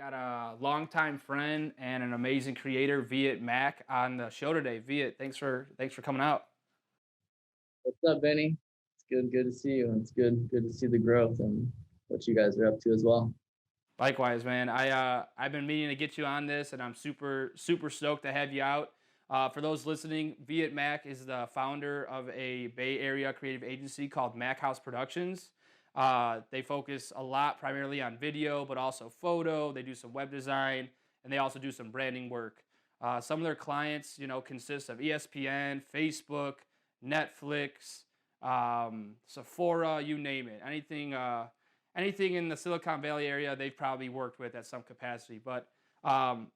Got a longtime friend and an amazing creator, Viet Mac, on the show today. Viet, thanks for coming out. What's up, Benny? It's good to see you. And it's good to see the growth and what you guys are up to as well. Likewise, man. I've been meaning to get you on this, and I'm super stoked to have you out. For those listening, Viet Mac is the founder of a Bay Area creative agency called Mac House Productions. They focus a lot primarily on video, but also photo. They do some web design, and they also do some branding work. Some of their clients, consist of ESPN, Facebook, Netflix, Sephora, you name it. Anything in the Silicon Valley area, they've probably worked with at some capacity. But I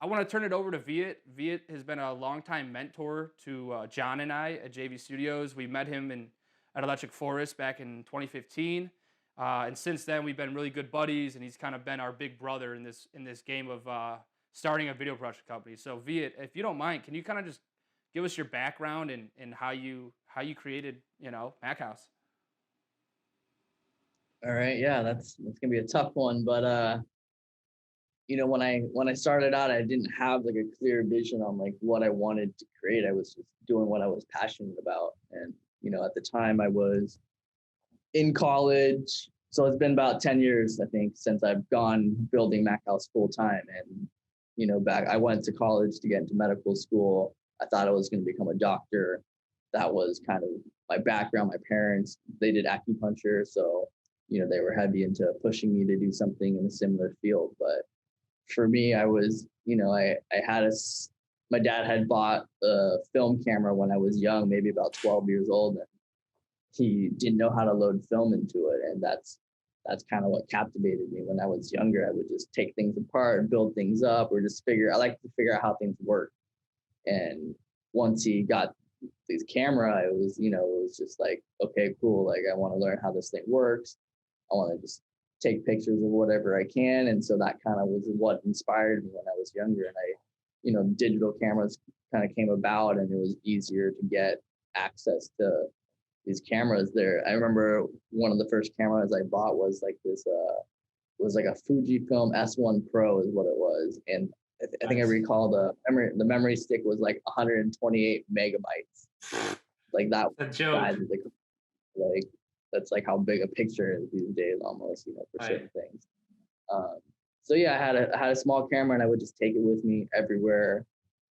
want to turn it over to Viet. Viet has been a longtime mentor to John and I at JV Studios. We met him at Electric Forest back in 2015, and since then we've been really good buddies. And he's kind of been our big brother in this game of starting a video production company. So Viet, if you don't mind, can you kind of just give us your background and how you created Mac House? All right, yeah, that's gonna be a tough one, but when I started out, I didn't have like a clear vision on like what I wanted to create. I was just doing what I was passionate about, and at the time I was in college, so it's been about 10 years I think since I've gone building Mac House full time, and back I went to college to get into medical school. I thought I was going to become a doctor. That was kind of my background. My parents, they did acupuncture, so they were heavy into pushing me to do something in a similar field. But for me, I was, I had my dad had bought a film camera when I was young, maybe about 12 years old, and he didn't know how to load film into it. And that's kind of what captivated me. When I was younger, I would just take things apart and build things up, or just I like to figure out how things work. And once he got this camera, it was just like, okay, cool. Like, I want to learn how this thing works. I want to just take pictures of whatever I can. And so that kind of was what inspired me when I was younger. And digital cameras kind of came about, and it was easier to get access to these cameras there. I remember one of the first cameras I bought was like this, was like a Fujifilm S1 Pro is what it was. And I think I Nice. recall the memory stick was like 128 megabytes. Like that A size joke. is like that's like how big a picture is these days almost, for Right. certain things. Um, so yeah, I had a small camera, and I would just take it with me everywhere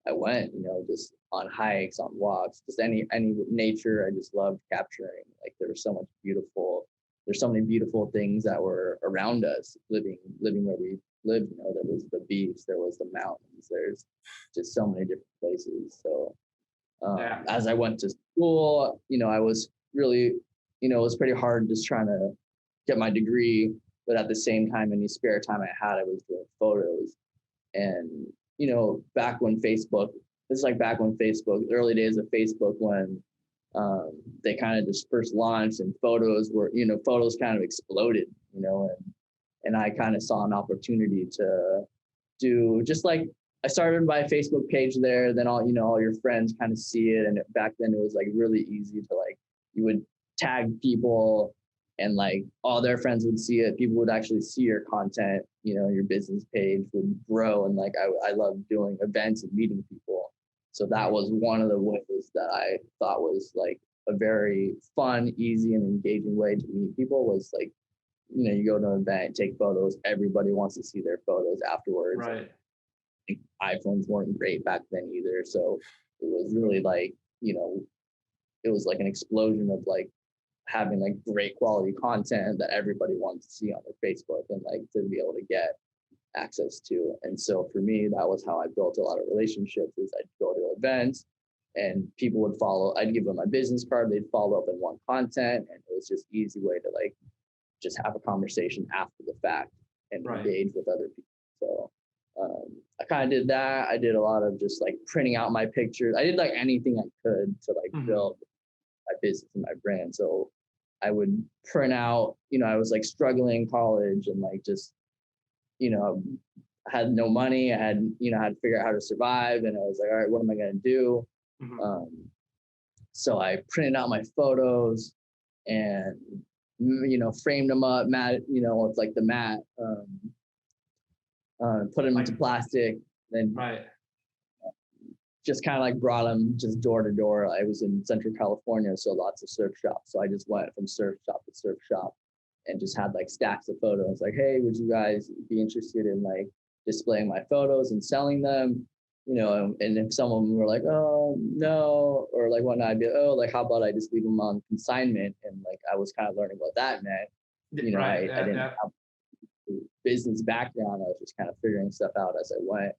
I went, just on hikes, on walks, just any nature. I just loved capturing. Like, there's so many beautiful things that were around us, living where we lived. There was the beach, there was the mountains, there's just so many different places. So Yeah. as I went to school, I was really, it was pretty hard just trying to get my degree. But at the same time, any spare time I had, I was doing photos. And, back when this is like back when Facebook, the early days of Facebook, when they kind of just first launched, and photos kind of exploded, and I kind of saw an opportunity to do just like, I started my Facebook page there, then all your friends kind of see it. And back then it was like really easy to, like, you would tag people, and like all their friends would see it. People would actually see your content, your business page would grow. And like, I love doing events and meeting people. So that was one of the ways that I thought was like a very fun, easy, and engaging way to meet people, was like, you go to an event, take photos, everybody wants to see their photos afterwards. And Right. iPhones weren't great back then either. So it was really like, it was like an explosion of like having like great quality content that everybody wanted to see on their Facebook, and like to be able to get access to. And so for me, that was how I built a lot of relationships. Is I'd go to events, and people would follow. I'd give them my business card. They'd follow up and want content, and it was just easy way to like just have a conversation after the fact and Right. engage with other people. So I kind of did that. I did a lot of just like printing out my pictures. I did like anything I could to like Mhm. build my business and my brand. So I would print out, I was like struggling in college, and like just, you know, had no money. I had to figure out how to survive. And I was like, all right, what am I going to do? Mhm. Um, so I printed out my photos, and, framed them up, mat, it's like the mat, put them into Like, plastic, then right. just kind of like brought them just door to door. I was in Central California, so lots of surf shops. So I just went from surf shop to surf shop and just had like stacks of photos. Like, hey, would you guys be interested in like displaying my photos and selling them? You know, and if some of them were like, oh no, or like whatnot, I'd be, oh, like how about I just leave them on consignment? And like I was kind of learning what that meant. You know, Right. I Yeah. didn't Yeah. have business background. I was just kind of figuring stuff out as I went.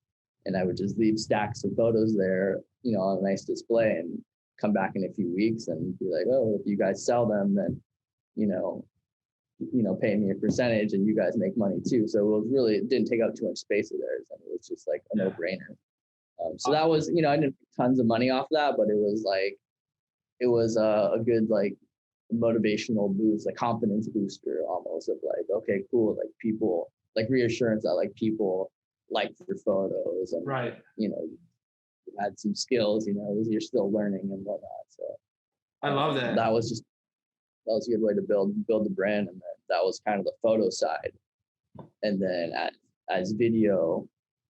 And I would just leave stacks of photos there, you know, on a nice display and come back in a few weeks and be like, oh, if you guys sell them, then, you know, pay me a percentage and you guys make money too. So it was really, it didn't take up too much space of theirs. And it was just like a Yeah. no-brainer. So that was, you know, I didn't make tons of money off that, but it was like, it was a good like motivational boost, like confidence booster almost of like, okay, cool. Like people, like reassurance that like people like your photos and, Right. you know, you had some skills, you know, you're still learning and whatnot. So I love that. that was a good way to build the brand. And then that was kind of the photo side. And then as video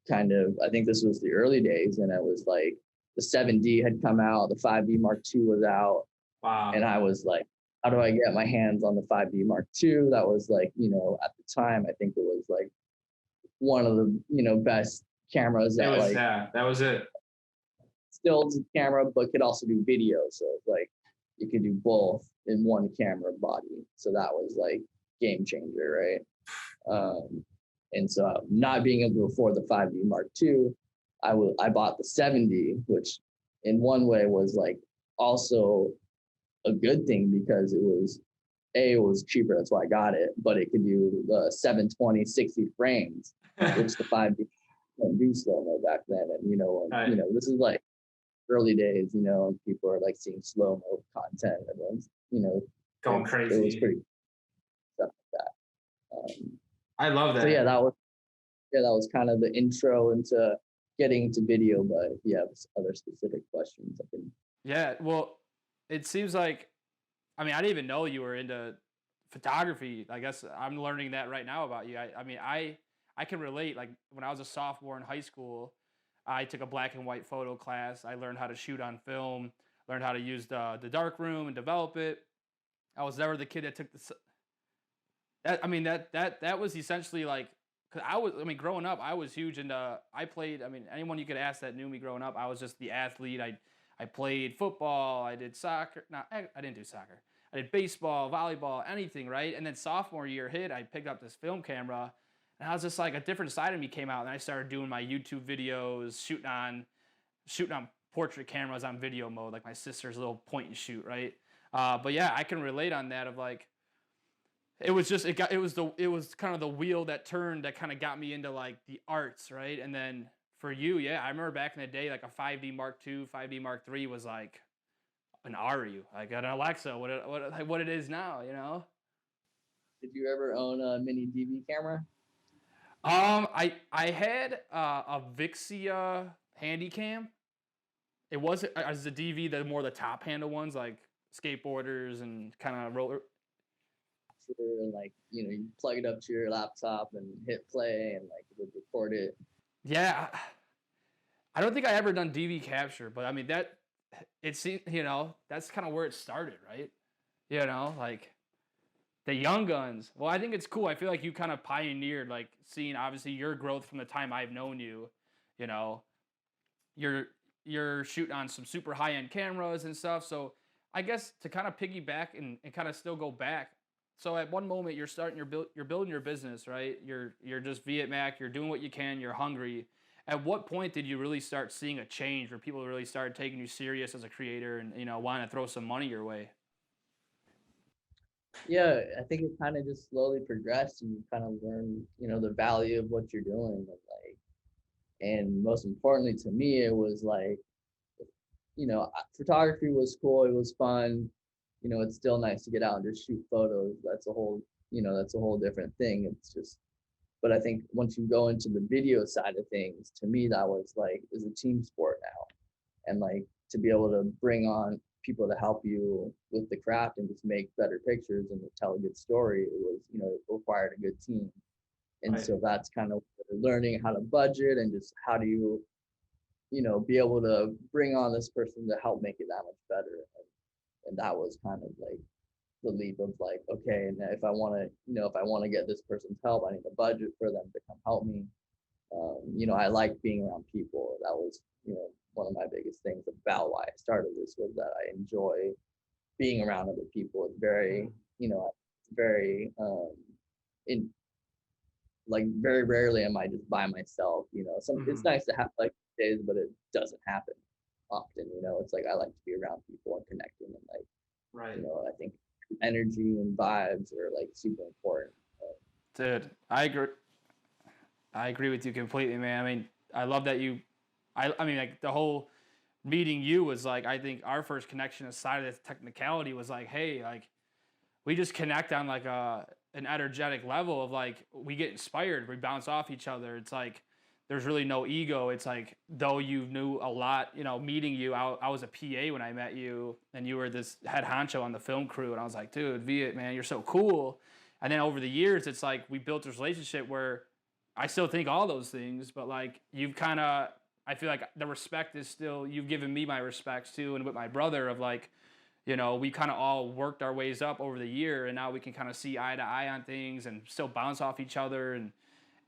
kind of, I think this was the early days, and it was like the 7D had come out, the 5D Mark II was out. Wow. And I was like, how do I get my hands on the 5D Mark II? That was like, you know, at the time, I think it was like one of the, you know, best cameras that like that was it. still camera, but could also do video. So like you could do both in one camera body. So that was like game changer, right? And so not being able to afford the 5D Mark II, I bought the 7D, which in one way was like also a good thing because it was cheaper. That's why I got it, but it could do the 720, 60 frames, which the 5D couldn't do slow-mo back then. And, you know, Right. you know, this is like early days, you know, people are like seeing slow-mo content. Everyone's, you know, Going crazy. It was pretty stuff like that. I love that. So yeah, that was kind of the intro into getting into video. But yeah, other specific questions I can. Yeah. Well, it seems like, I mean, I didn't even know you were into photography. I guess I'm learning that right now about you. I mean, I can relate. Like when I was a sophomore in high school, I took a black and white photo class. I learned how to shoot on film, learned how to use the dark room and develop it. I was never the kid that took that. I mean, that was essentially like, cause I mean, growing up, I was huge into. I played. I mean, anyone you could ask that knew me growing up, I was just the athlete. I played football. I did soccer. No, I didn't do soccer. I did baseball, volleyball, anything, right? And then sophomore year hit, I picked up this film camera, and I was just like a different side of me came out, and I started doing my YouTube videos, shooting on portrait cameras on video mode, like my sister's little point and shoot, right? But yeah, I can relate on that of like, it was kind of the wheel that turned that kind of got me into like the arts, right? And then for you, yeah, I remember back in the day, like a 5D Mark II, 5D Mark III was like an Aru, like an Alexa, what it is now, you know? Did you ever own a mini DV camera? I had a Vixia Handycam. It was as a DV, the more the top handle ones, like skateboarders and kind of roller. And like, you know, you plug it up to your laptop and hit play and like it would record it. Yeah, I don't think I ever done DV capture, but I mean that it's, you know, that's kind of where it started, right? You know, like the young guns. Well, I think it's cool. I feel like you kind of pioneered, like seeing obviously your growth from the time I've known you. You know, you're you're shooting on some super high end cameras and stuff. So I guess to kind of piggyback and kind of still go back. So at one moment you're building your business, right? You're just Viet Mac. You're doing what you can. You're hungry. At what point did you really start seeing a change where people really started taking you serious as a creator and, you know, wanting to throw some money your way? Yeah, I think it kind of just slowly progressed and you kind of learn, you know, the value of what you're doing. And like, and most importantly to me, it was like, you know, photography was cool. It was fun. You know, it's still nice to get out and just shoot photos. That's a whole, you know, that's a whole different thing. It's just, but I think once you go into the video side of things, to me, that was like, is a team sport now. And like to be able to bring on people to help you with the craft and just make better pictures and tell a good story, it was, you know, it required a good team. And Right. so that's kind of learning how to budget and just how do you, be able to bring on this person to help make it that much better. And that was kind of like the leap of like, okay, and if I want to, if I want to get this person's help, I need a budget for them to come help me. I like being around people. That was, one of my biggest things about why I started this was that I enjoy being around other people. It's very, Mhm. very, in like very rarely am I just by myself. It's Mhm. nice to have like days, but it doesn't happen often. It's like I like to be around people and connecting and like, Right. I think energy and vibes are like super important. Dude, I agree with you completely, man. I mean, I love that you I mean like the whole meeting you was like I think our first connection aside of the technicality was like, hey, like we just connect on like an energetic level of like we get inspired, we bounce off each other. It's like there's really no ego. It's like though you knew a lot, meeting you, I was a PA when I met you, and you were this head honcho on the film crew, and I was like, dude, Viet, man, you're so cool. And then over the years, it's like we built this relationship where I still think all those things, but like you've kind of, I feel like the respect is still, you've given me my respects too, and with my brother of like, we kind of all worked our ways up over the year, and now we can kind of see eye to eye on things and still bounce off each other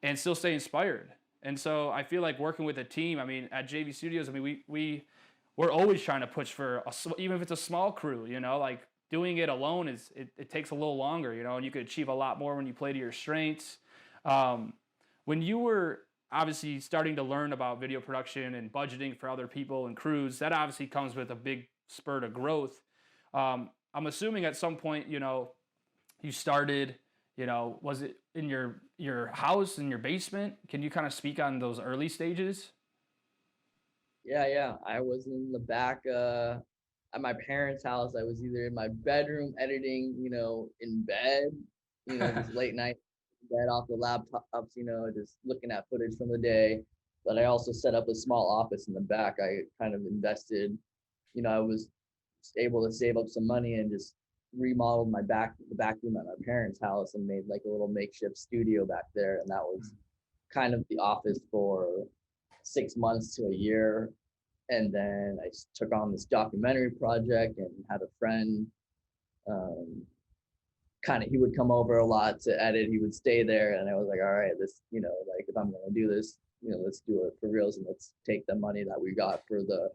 and still stay inspired. And so I feel like working with a team. I mean, at JV Studios, I mean, we're always trying to push for even if it's a small crew. Like doing it alone it takes a little longer. And you could achieve a lot more when you play to your strengths. Um, when you were obviously starting to learn about video production and budgeting for other people and crews, that obviously comes with a big spurt of growth. I'm assuming at some point, you started, was it in your house in your basement? Can you kind of speak on those early stages? Yeah, yeah. I was in the back at my parents' house. I was either in my bedroom editing, in bed, just late night bed off the laptops, just looking at footage from the day. But I also set up a small office in the back. I kind of invested, I was able to save up some money and just remodeled the back room at my parents' house and made like a little makeshift studio back there. And that was kind of the office for 6 months to a year. And then I took on this documentary project and had a friend, um, he would come over a lot to edit. He would stay there. And I was like, all right, this, like if I'm going to do this, let's do it for reals and let's take the money that we got for the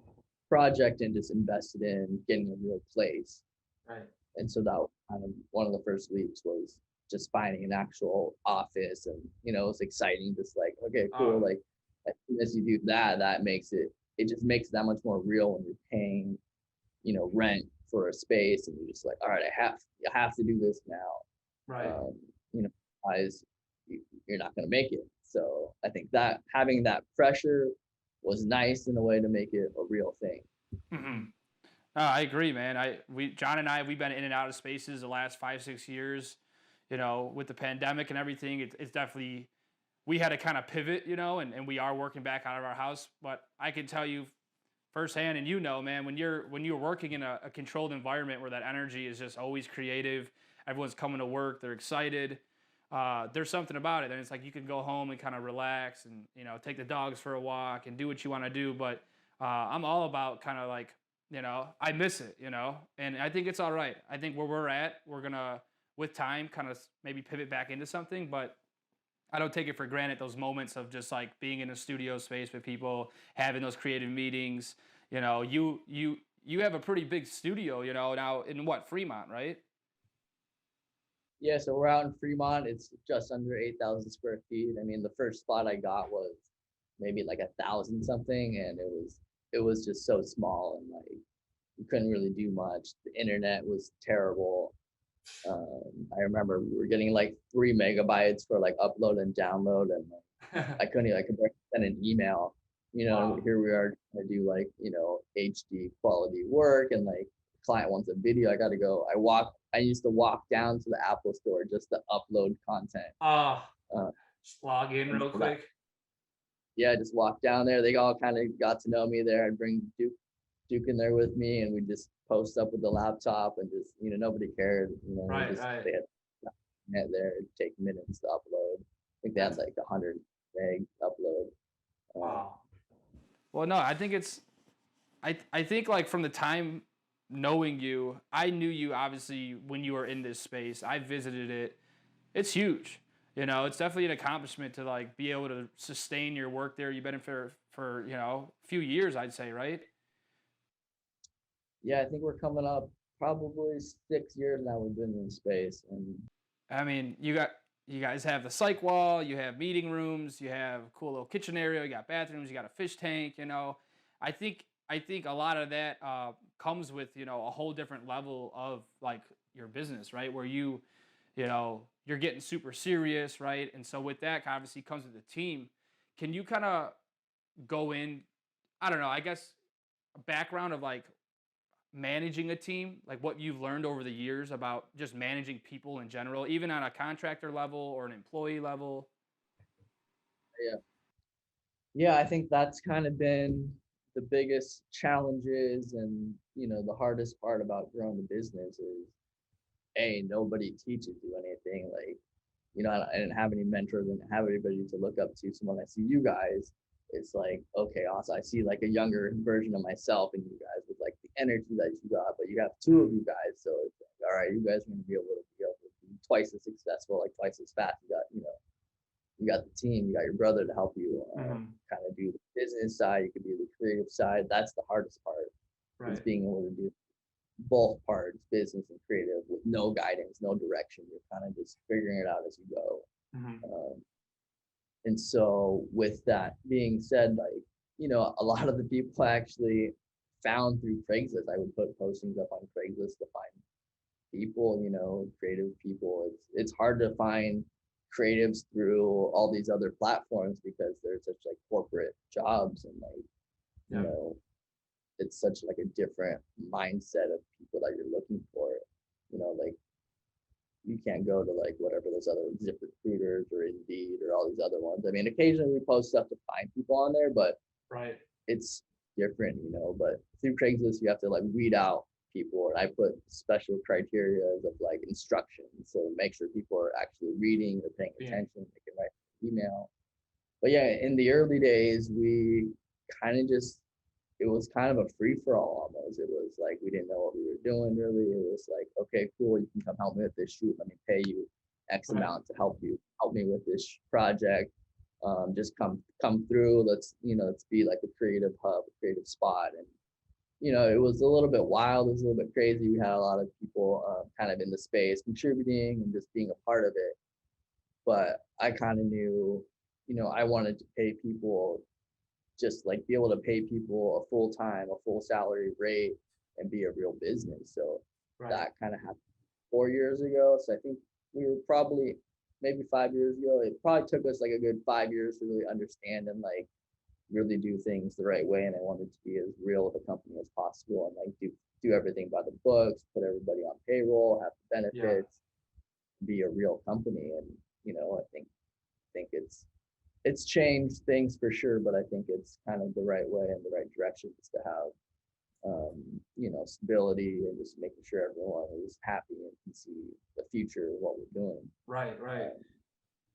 project and just invest it in getting a real place. Right. And so that was kind of one of the first leaps was just finding an actual office. And, it was exciting, just like, okay, cool. Like as soon as you do that, it just makes it that much more real when you're paying, rent for a space and you're just like, all right, I have to do this now. Right. You know, otherwise you're not going to make it. So I think that having that pressure was nice in a way to make it a real thing. Hmm. I agree, man. John and I, we've been in and out of spaces the last 5, 6 years. With the pandemic and everything, it's definitely we had to kind of pivot, and we are working back out of our house. But I can tell you firsthand, and man, when you're working in a controlled environment where that energy is just always creative, everyone's coming to work, they're excited. There's something about it, and it's like you can go home and kind of relax and take the dogs for a walk and do what you want to do. But I'm all about kind of like I miss it, and I think it's all right. I think where we're at, we're gonna with time kind of maybe pivot back into something, but I don't take it for granted those moments of just like being in a studio space with people, having those creative meetings. You have a pretty big studio, now in what, Fremont, right? Yeah, so we're out in Fremont. It's just under 8,000 square feet. I mean, the first spot I got was maybe like 1,000 something, and it was just so small and like you couldn't really do much. The internet was terrible. I remember we were getting like 3 megabytes for like upload and download, and I could barely send an email. Wow. Here we are trying to do like HD quality work, and like client wants a video. I used to walk down to the Apple store just to upload content. Oh, Uh, just log in and real so that, quick. yeah, I just walked down there. They all kind of got to know me there. I'd bring Duke in there with me, and we just post up with the laptop, and just nobody cared. We Right, just right. they had net there. It'd take minutes to upload. think they had like 100 meg upload. Um, Wow. Well, no, I think it's I think like from the time knowing you, I knew you obviously when you were in this space. I visited it. It's huge. You know, it's definitely an accomplishment to like be able to sustain your work there. You've been in for a few years, I'd say, right? yeah, I think we're coming up probably 6 years now we've been in space, and I mean, you guys have the psych wall, you have meeting rooms, you have a cool little kitchen area, you got bathrooms, you got a fish tank. I think a lot of that comes with a whole different level of like your business, right? Where you're getting super serious, right? And so with that, obviously comes with the team. Can you kind of go in? I don't know. I guess a background of like managing a team, like what you've learned over the years about just managing people in general, even on a contractor level or an employee level. yeah, yeah, I think that's kind of been the biggest challenges, and the hardest part about growing the business is nobody teaches you anything. Like, I didn't have any mentors, I didn't have anybody to look up to. So when I see you guys, it's like, okay, awesome. I see like a younger version of myself in you guys with like the energy that you got, but you have two of you guys. So it's like, all right, you guys are going to be able to be twice as successful, like twice as fast. You got the team, you got your brother to help you Hmm. kind of do the business side. You could do the creative side. That's the hardest part, is Right. being able to do both parts, business and creative, with no guidance, no direction. You're kind of just figuring it out as you go. Hmm. Um, and so, with that being said, like, a lot of the people I actually found through Craigslist. I would put postings up on Craigslist to find people, creative people. It's hard to find creatives through all these other platforms because they're such like corporate jobs, and like, you Yeah. know, it's such like a different mindset of people that you're looking for. Like, you can't go to like whatever those other ZipRecruiters or Indeed or all these other ones. I mean, occasionally we post stuff to find people on there, but Right. it's different. But through Craigslist, you have to like weed out people, and I put special criteria of like instructions, so make sure people are actually reading or paying Yeah. attention. They can write an email. But yeah, in the early days, we kind of just it was kind of a free for all almost. It was like we didn't know what we were doing really. It was like, okay, cool, you can come help me with this shoot. Let me pay you X Right. amount to help me with this project. Just come through. Let's be like a creative hub, a creative spot. And it was a little bit wild. It was a little bit crazy. We had a lot of people kind of in the space contributing and just being a part of it. But I kind of knew, I wanted to pay people, just like be able to pay people a full time, a full salary rate, and be a real business. So Right. that kind of happened 4 years ago. So I think we were probably maybe 5 years ago. It probably took us like a good 5 years to really understand and like really do things the right way. And I wanted to be as real of a company as possible, and like do everything by the books, put everybody on payroll, have the Yeah. benefits, be a real company. And I think it's changed things for sure, but I think it's kind of the right way and the right direction is to have stability, and just making sure everyone is happy and can see the future of what we're doing. Right. Right. Um,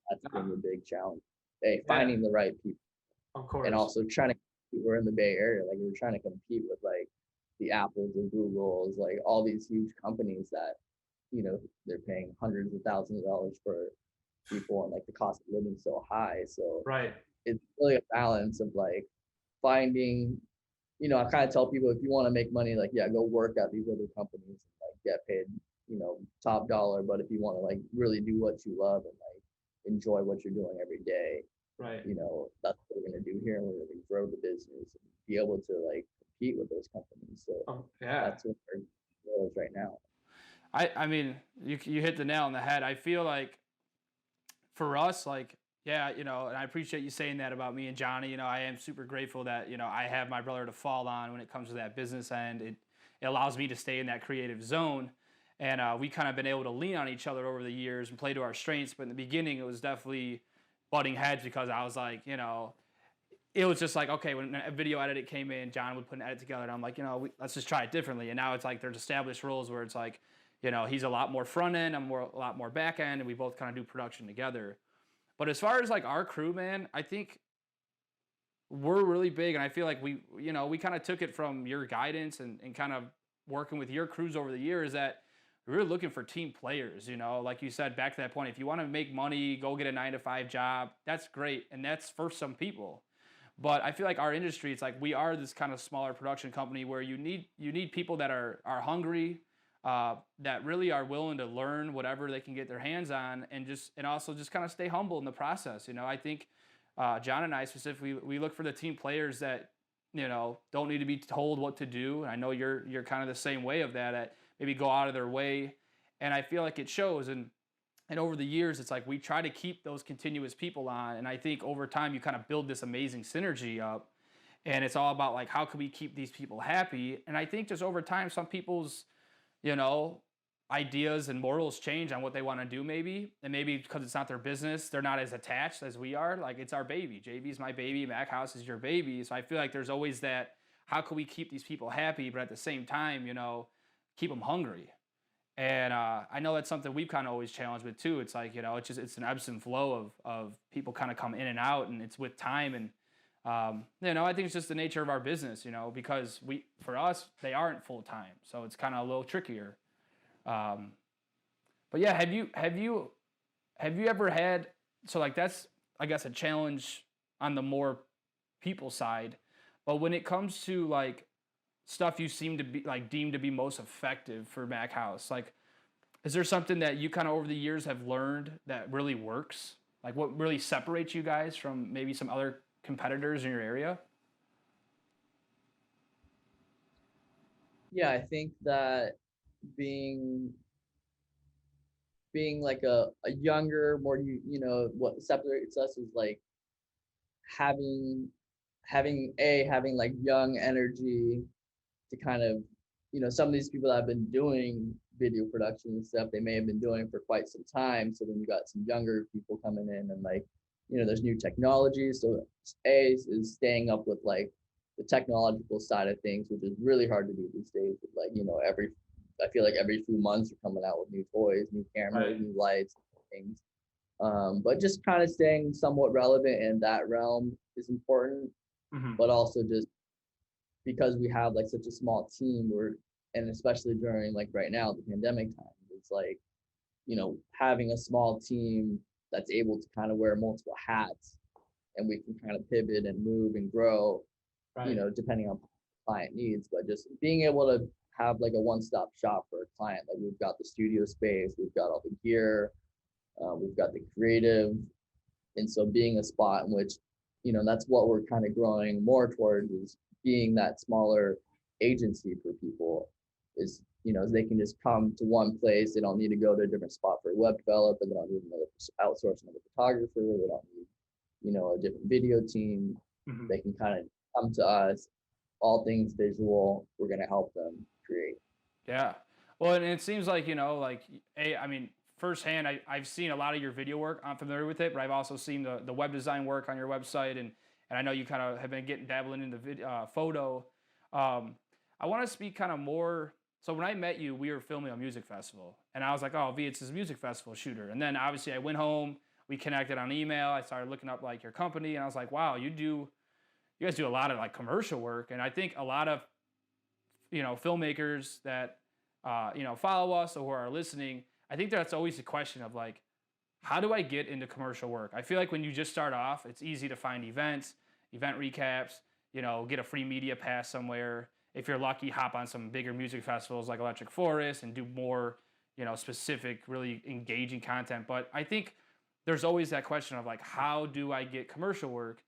that's Uh, been the big challenge. Hey, yeah. finding the right people, Of and course. also trying to. We're in the Bay Area, like we're trying to compete with like the Apples and Googles, like all these huge companies that they're paying hundreds of thousands of dollars for people, and like the cost of living so high. So Right. it's really a balance of like finding, I kind of tell people, if you want to make money, like, yeah, go work at these other companies and like get paid, top dollar. But if you want to like really do what you love and like enjoy what you're doing every day, Right. that's what we're going to do here. And we're going to grow the business and be able to like compete with those companies. So Oh, yeah. that's what our goal is right now. I mean, you hit the nail on the head. I feel like for us, like, yeah, and I appreciate you saying that about me and Johnny. I am super grateful that, I have my brother to fall on when it comes to that business end. It allows me to stay in that creative zone. And we kind of been able to lean on each other over the years and play to our strengths. But in the beginning, it was definitely butting heads because I was like, it was just like, okay, when a video edit came in, John would put an edit together, and I'm like, let's just try it differently. And now it's like there's established rules where it's like, he's a lot more front end, I'm a lot more back end, and we both kind of do production together. But as far as like our crew, man, I think we're really big, and I feel like we kind of took it from your guidance and kind of working with your crews over the years that we're looking for team players. Like you said, back to that point, if you want to make money, go get a 9 to 5 job. That's great, and that's for some people. But I feel like our industry, it's like we are this kind of smaller production company where you need people that are hungry, that really are willing to learn whatever they can get their hands on, and also just kind of stay humble in the process. I think John and I specifically, we look for the team players that don't need to be told what to do. And I know you're kind of the same way of that. That maybe go out of their way, and I feel like it shows. And over the years, it's like we try to keep those continuous people on, and I think over time you kind of build this amazing synergy up. And it's all about like how can we keep these people happy? And I think just over time, some people's you know, ideas and morals change on what they want to do maybe. And maybe because it's not their business, they're not as attached as we are. Like it's our baby. JV's my baby, Mac House is your baby. So I feel like there's always that, how can we keep these people happy, but at the same time, keep them hungry. And I know that's something we've kind of always challenged with too. It's like, it's an ebbs and flow of people kind of come in and out, and it's with time. And I think it's just the nature of our business, because for us, they aren't full time, so it's kind of a little trickier. Um, but yeah, have you ever had, so like that's I guess a challenge on the more people side, but when it comes to like stuff you seem to be like deemed to be most effective for Mac House, like is there something that you kind of over the years have learned that really works? Like what really separates you guys from maybe some other competitors in your area? Yeah, I think that being being like a younger, more what separates us is like having having like young energy to kind of some of these people that have been doing video production and stuff, they may have been doing for quite some time. So then you got some younger people coming in, and like there's new technology. So is staying up with like the technological side of things, which is really hard to do these days. Like every I feel like every few months you're coming out with new toys, new cameras, Right. new lights, things. But just kind of staying somewhat relevant in that realm is important. Hmm. But also just because we have like such a small team, and especially during like right now the pandemic time, it's like having a small team that's able to kind of wear multiple hats, and we can kind of pivot and move and grow, Right. depending on client needs. But just being able to have like a one-stop shop for a client, like we've got the studio space, we've got all the gear, we've got the creative. And so being a spot in which that's what we're kind of growing more towards, is being that smaller agency for people, is they can just come to one place. They don't need to go to a different spot for a web developer. They don't need another outsource another photographer. They don't need a different video team. Hmm. They can kind of come to us, all things visual. We're going to help them create. Yeah. Well, and it seems like, I mean, firsthand, I've seen a lot of your video work. I'm familiar with it, but I've also seen the web design work on your website. And I know you kind of have been dabbling into photo. I want to speak kind of more. So when I met you, we were filming a music festival, and I was like, oh, Viet's this music festival shooter. And then obviously I went home, we connected on email. I started looking up like your company, and I was like, wow, you guys do a lot of like commercial work. And I think a lot of filmmakers that follow us or who are listening, I think that's always the question of like, how do I get into commercial work? I feel like when you just start off, it's easy to find events, event recaps, get a free media pass somewhere. If you're lucky, hop on some bigger music festivals like Electric Forest and do more specific, really engaging content. But I think there's always that question of like, how do I get commercial work?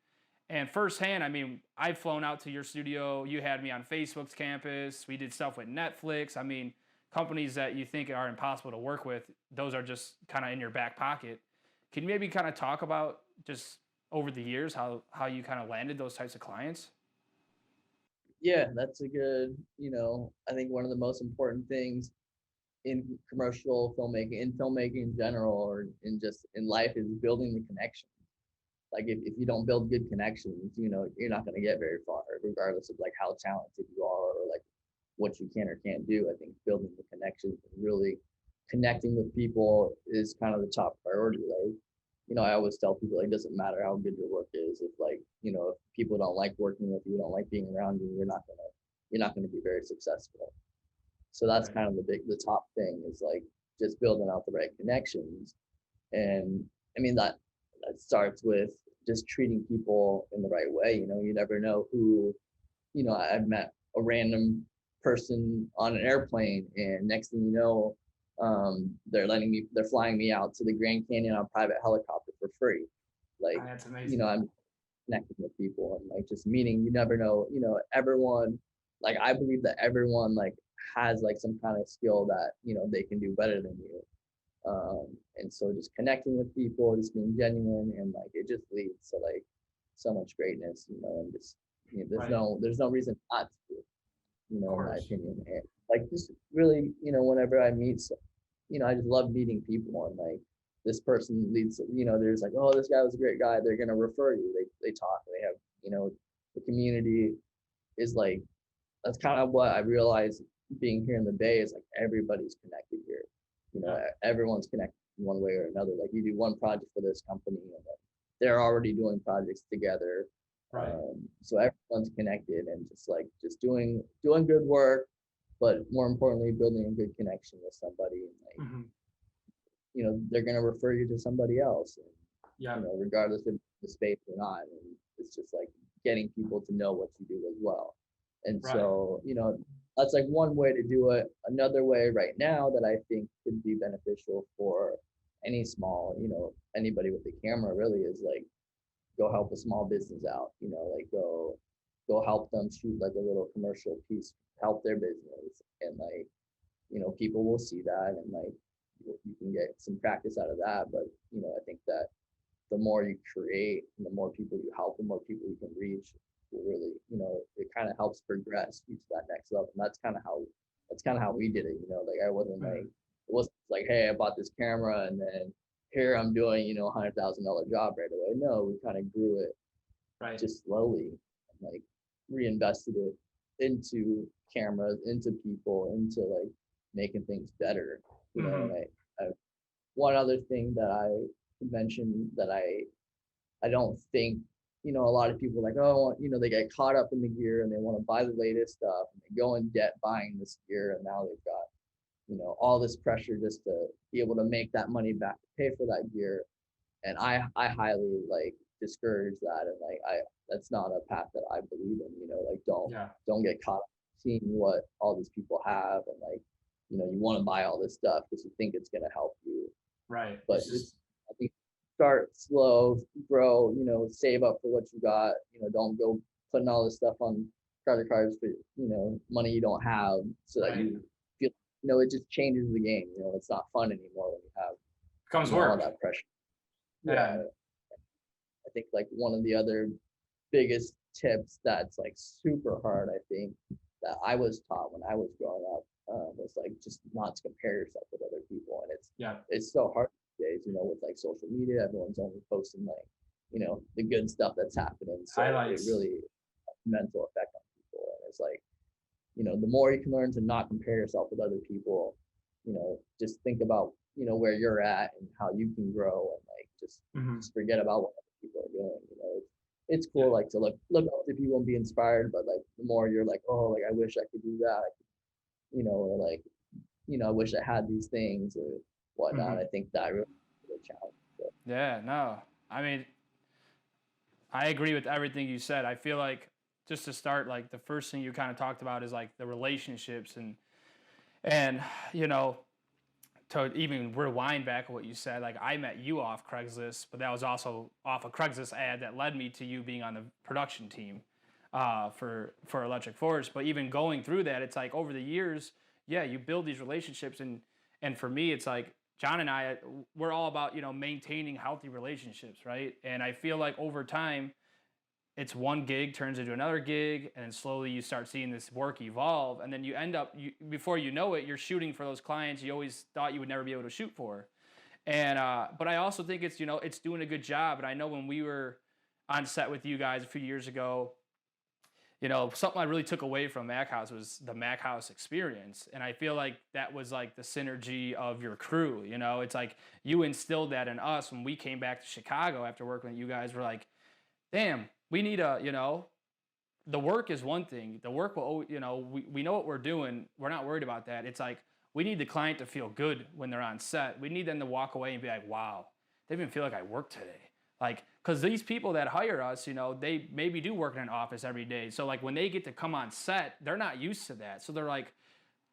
And firsthand, I mean, I've flown out to your studio. You had me on Facebook's campus. We did stuff with Netflix. I mean, companies that you think are impossible to work with, those are just kind of in your back pocket. Can you maybe kind of talk about just over the years how you kind of landed those types of clients? Yeah, that's a good, I think one of the most important things in commercial filmmaking, in filmmaking in general, or in just in life, is building the connection. Like if you don't build good connections, you're not going to get very far, regardless of like how talented you are or like what you can or can't do. I think building the connections and really connecting with people is kind of the top priority. Like I always tell people like, it doesn't matter how good your work is. If like, if people don't like working with you, don't like being around you, you're not gonna be very successful. So that's Right. kind of the top thing is like just building out the right connections. And I mean that starts with just treating people in the right way. You never know who, I've met a random person on an airplane, and next thing you know, they're flying me out to the Grand Canyon on a private helicopter for free. Oh, Like, that's amazing. I'm connecting with people and like just meeting. You never know, everyone. Like I believe that everyone like has like some kind of skill that they can do better than you. And so just connecting with people, just being genuine, and like it just leads to like so much greatness, and just there's Right. no reason not to, Of in my course. opinion. And like just really, whenever I meet, I just love meeting people, and like this person leads, there's like, oh, this guy was a great guy. They're gonna refer you. They talk. They have, the community is like that's kind of what I realized being here in the Bay is like everybody's connected here. Yeah. Everyone's connected in one way or another. Like you do one project for this company, and then they're already doing projects together. Right. So everyone's connected and just doing good work, but more importantly, building a good connection with somebody, and like Hmm. they're gonna refer you to somebody else, and Yeah. regardless of the space or not. And it's just like getting people to know what you do as well. And Right. so, that's like one way to do it. Another way right now that I think could be beneficial for any small, anybody with a camera really is like go help a small business out, like go help them shoot like a little commercial piece, help their business. And like, people will see that, and like you can get some practice out of that. But, I think that the more you create and the more people you help, the more people you can reach will really, it kind of helps progress you to that next level. And that's kind of how we did it. Like I wasn't like, Mhm. it wasn't like, hey, I bought this camera and then here I'm doing, $100,000 job right away. No, we kind of grew it Right. just slowly, and like reinvested it into cameras, into people, into like making things better. And Hmm. I one other thing that I mentioned that I don't think, a lot of people like, oh, they get caught up in the gear and they want to buy the latest stuff and they go in debt buying this gear, and now they've got, all this pressure just to be able to make that money back to pay for that gear. And I highly like discourage that, and like that's not a path that I believe in. Like Yeah. don't get caught up seeing what all these people have, and like you want to buy all this stuff because you think it's going to help you. Right. But It's just just I think start slow, grow, save up for what you got. Don't go putting all this stuff on credit cards for money you don't have, so that right. you feel it just changes the game. It's not fun anymore when you have Becomes all work. that pressure. Yeah, And I think like one of the other biggest tips that's like super hard, I think, that I was taught when I was growing up, was like just not to compare yourself with other people. And yeah, it's so hard these days, with like social media, everyone's only posting like, the good stuff that's happening. So it highlights. really has a mental effect on people. And it's like, the more you can learn to not compare yourself with other people, just think about, where you're at and how you can grow, and like Hmm. just forget about what other people are doing. It's Yeah. cool like to look up to people and be inspired, but like the more you're like, oh, like I wish I could do that, or like, I wish I had these things or whatnot. Hmm. I think that really is a challenge. But, Yeah. No. I mean, I agree with everything you said. I feel like just to start, like the first thing you kind of talked about is like the relationships and you know to even rewind back what you said, like I met you off Craigslist, but that was also off a Craigslist ad that led me to you being on the production team for Electric Forest. But even going through that, it's like over the years, yeah, you build these relationships, and for me, it's like John and I, we're all about maintaining healthy relationships, right? And I feel like over time, it's one gig turns into another gig, and then slowly you start seeing this work evolve, and then you end up before you know it, you're shooting for those clients you always thought you would never be able to shoot for. And but I also think it's it's doing a good job. And I know when we were on set with you guys a few years ago, something I really took away from Mac House was the Mac House experience. And I feel like that was like the synergy of your crew. It's like you instilled that in us when we came back to Chicago after working with you guys. We're like, damn, we need the work is one thing. The work will, we know what we're doing. We're not worried about that. It's like, we need the client to feel good when they're on set. We need them to walk away and be like, wow, they didn't even feel like I worked today. Like, because these people that hire us, they maybe do work in an office every day. So like when they get to come on set, they're not used to that. So they're like,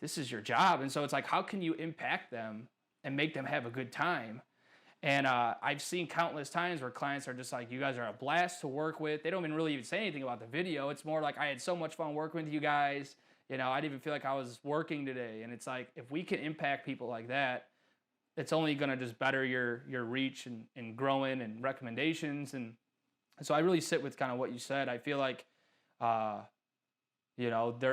this is your job. And so it's like, how can you impact them and make them have a good time? And I've seen countless times where clients are just like, you guys are a blast to work with. They don't even say anything about the video. It's more like, I had so much fun working with you guys. I didn't even feel like I was working today. And it's like, if we can impact people like that, it's only going to just better your reach and growing and recommendations. And so I really sit with kind of what you said. I feel like, there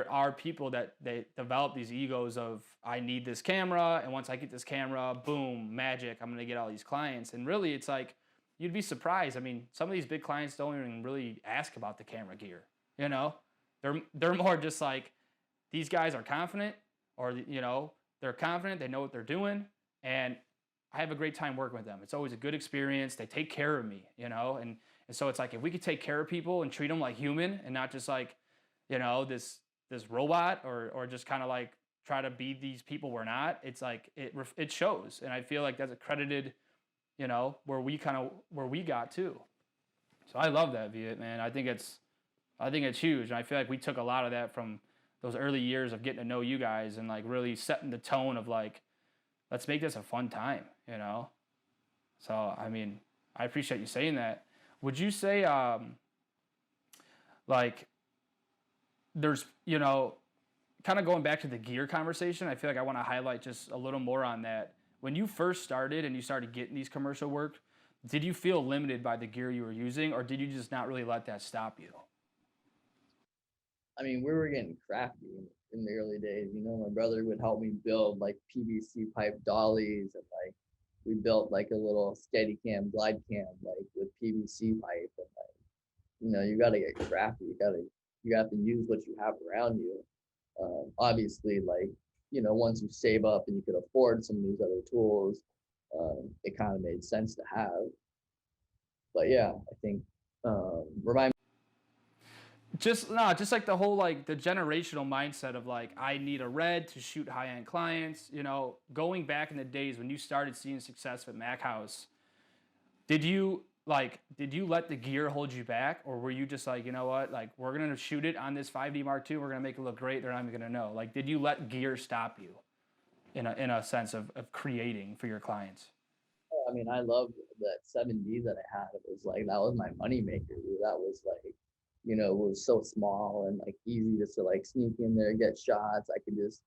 are people that they develop these egos of, I need this camera. And once I get this camera, boom, magic, I'm going to get all these clients. And really it's like, you'd be surprised. I mean, some of these big clients don't even really ask about the camera gear. They're more just like, these guys are confident, or, they're confident, they know what they're doing. And I have a great time working with them. It's always a good experience. They take care of me, and so it's like, if we could take care of people and treat them like human and not just like, this robot, or just kind of like try to be these people we're not, it's like, it shows. And I feel like that's accredited, where we got to. So I love that, Viet, man. I think it's huge. And I feel like we took a lot of that from those early years of getting to know you guys and like really setting the tone of like, let's make this a fun time, So, I mean, I appreciate you saying that. Would you say, like, there's, kind of going back to the gear conversation, I feel like I want to highlight just a little more on that. When you first started and you started getting these commercial work, did you feel limited by the gear you were using, or did you just not really let that stop you? I mean, we were getting crafty in the early days. My brother would help me build like PVC pipe dollies, and like we built like a little steady cam, glide cam, like with PVC pipe. And like, you got to get crafty. You got to use what you have around you. Obviously, like, once you save up and you could afford some of these other tools, it kind of made sense to have. But yeah, I think, remind Just like the whole, like, the generational mindset of like, I need a red to shoot high-end clients. Going back in the days when you started seeing success at Mac House, did you let the gear hold you back, or were you just like, you know what, like, we're gonna shoot it on this 5D Mark II, we're gonna make it look great, they're not even gonna know? Like, did you let gear stop you in a sense of creating for your clients? I mean, I loved that 7D that I had. It was like, that was my money maker. That was like, it was so small and like easy just to like sneak in there, get shots. I could just,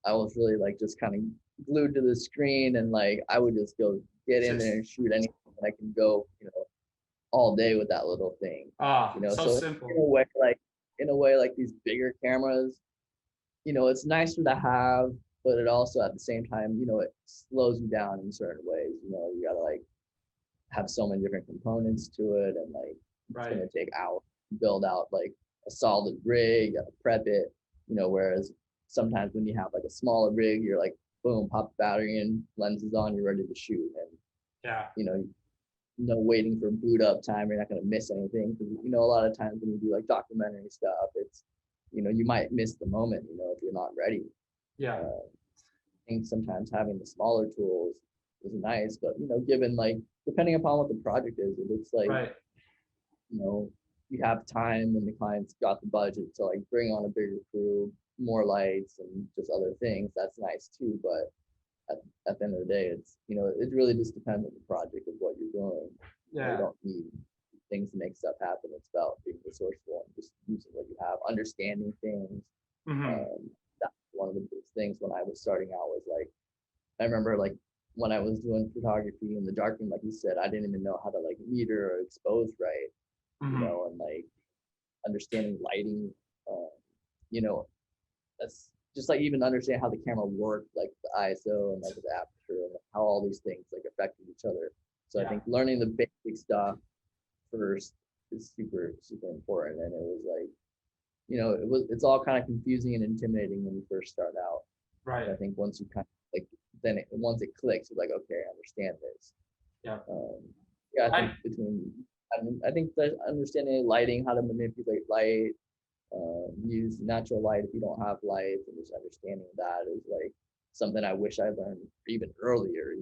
I was really like just kind of glued to the screen, and like I would just go get in there and shoot anything. And I can go, all day with that little thing. So So simple. in a way, like these bigger cameras, it's nicer to have, but it also at the same time, it slows you down in certain ways. You gotta like have so many different components to it, and like it's gonna take hours to build out like a solid rig, you gotta prep it, whereas sometimes when you have like a smaller rig, you're like, boom, pop the battery in, lenses on, you're ready to shoot. And Yeah. no waiting for boot up time, you're not gonna miss anything. Because a lot of times when you do like documentary stuff, it's you might miss the moment, if you're not ready. Yeah. I think sometimes having the smaller tools is nice, but given like depending upon what the project is, if it's like Right. You have time and the client's got the budget to like bring on a bigger crew, more lights and just other things, that's nice too. But at the end of the day, it's it really just depends on the project of what you're doing. You don't need things to make stuff happen. It's about being resourceful and just using what you have, understanding things. Mm-hmm. That's one of the biggest things when I was starting out was like, I remember like when I was doing photography in the darkroom, like you said, I didn't even know how to like meter or expose right, Mm-hmm. and like understanding lighting, you know, that's just like even understand how the camera worked, like the ISO and like the aperture and how all these things like affected each other. So I think learning the basic stuff first is super, super important. And it was like, it's all kind of confusing and intimidating when you first start out. Right. But I think once you kind of like, once it clicks, you're like, okay, I understand this. Yeah. Yeah, I think the understanding lighting, how to manipulate light, use natural light if you don't have light, and just understanding that is like something I wish I learned even earlier.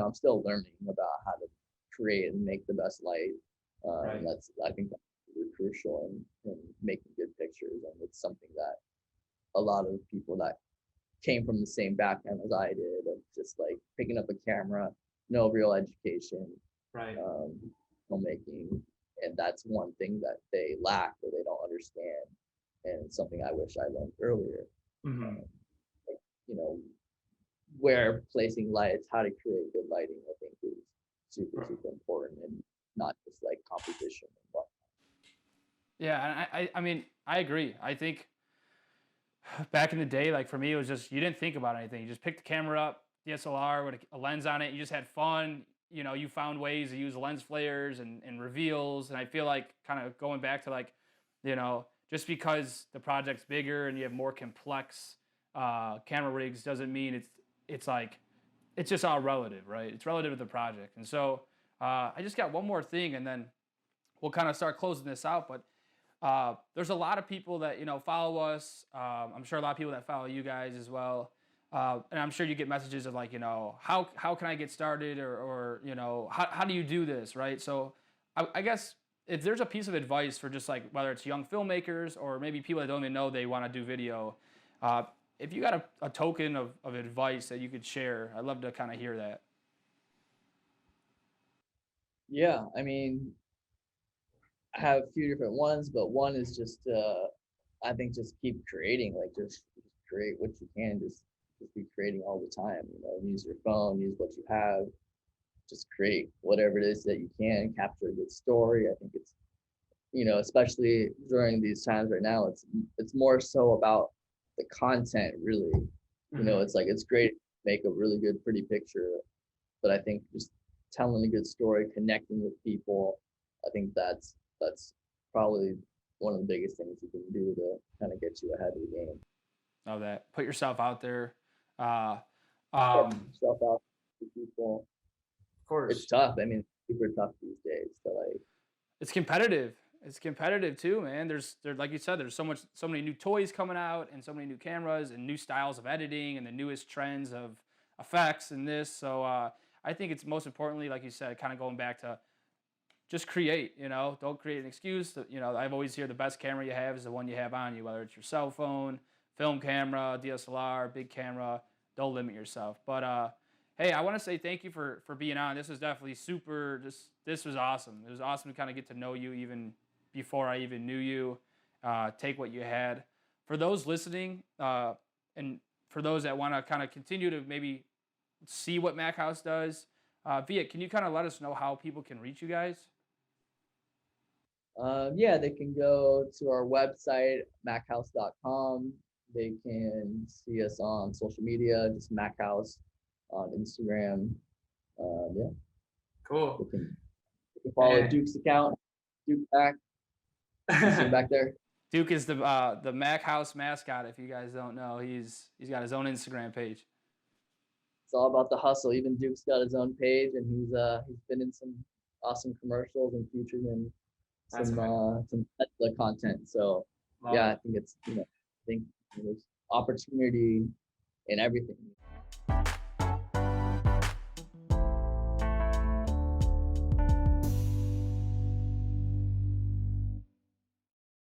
I'm still learning about how to create and make the best light. Right. I think that's really crucial in making good pictures, and it's something that a lot of people that came from the same background as I did, of just like picking up a camera, no real education, Right. Filmmaking, and that's one thing that they lack or they don't understand, and it's something I wish I learned earlier. Mm-hmm. Like, where placing lights, how to create good lighting, I think is super super important, and not just like composition and whatnot. Yeah, and I mean, I agree. I think back in the day, like for me, it was just you didn't think about anything. You just picked the camera up, DSLR with a lens on it. You just had fun. You found ways to use lens flares and reveals. And I feel like kind of going back to like, just because the project's bigger and you have more complex camera rigs doesn't mean it's like it's just all relative, right? It's relative to the project. And so I just got one more thing, and then we'll kind of start closing this out. But there's a lot of people that follow us. I'm sure a lot of people that follow you guys as well. And I'm sure you get messages of like, how can I get started, or how do you do this, right? So I guess if there's a piece of advice for just like whether it's young filmmakers or maybe people that don't even know they want to do video, uh, if you got a token of advice that you could share, I'd love to kind of hear that. Yeah, I mean, I have a few different ones, but one is just I think just keep creating, like just create what you can, just be creating all the time. Use your phone, use what you have, just create whatever it is that you can, capture a good story. I think it's especially during these times right now, it's more so about the content, really. Mm-hmm. It's like it's great to make a really good pretty picture, but I think just telling a good story, connecting with people, I think that's probably one of the biggest things you can do to kind of get you ahead of the game. Know that. Put yourself out there. Uh, Put um, yourself out to people. of It's course. tough. I mean, it's super tough these days. So like, It's competitive. It's competitive too, man. There, like you said, there's so many new toys coming out, and so many new cameras and new styles of editing, and the newest trends of effects and this. So I think it's most importantly, like you said, kind of going back to just create. Don't create an excuse. I've always heard the best camera you have is the one you have on you, whether it's your cell phone, film camera, DSLR, big camera. Don't limit yourself. But hey, I want to say thank you for being on. This was definitely super. This was awesome. It was awesome to kind of get to know you even before I even knew you. Take what you had. For those listening, and for those that want to kind of continue to maybe see what Mac House does, Viet, can you kind of let us know how people can reach you guys? yeah, they can go to our website, machouse.com. They can see us on social media, just Machouse on Instagram. Yeah, Cool. they can follow And Duke's account, Duke back. You see him back there? Duke is the Mac House mascot. If you guys don't know, he's got his own Instagram page. It's all about the hustle. Even Duke's got his own page, and he's been in some awesome commercials and featured in That's some Tesla content. So love yeah, it. I think it's I think there's opportunity in everything.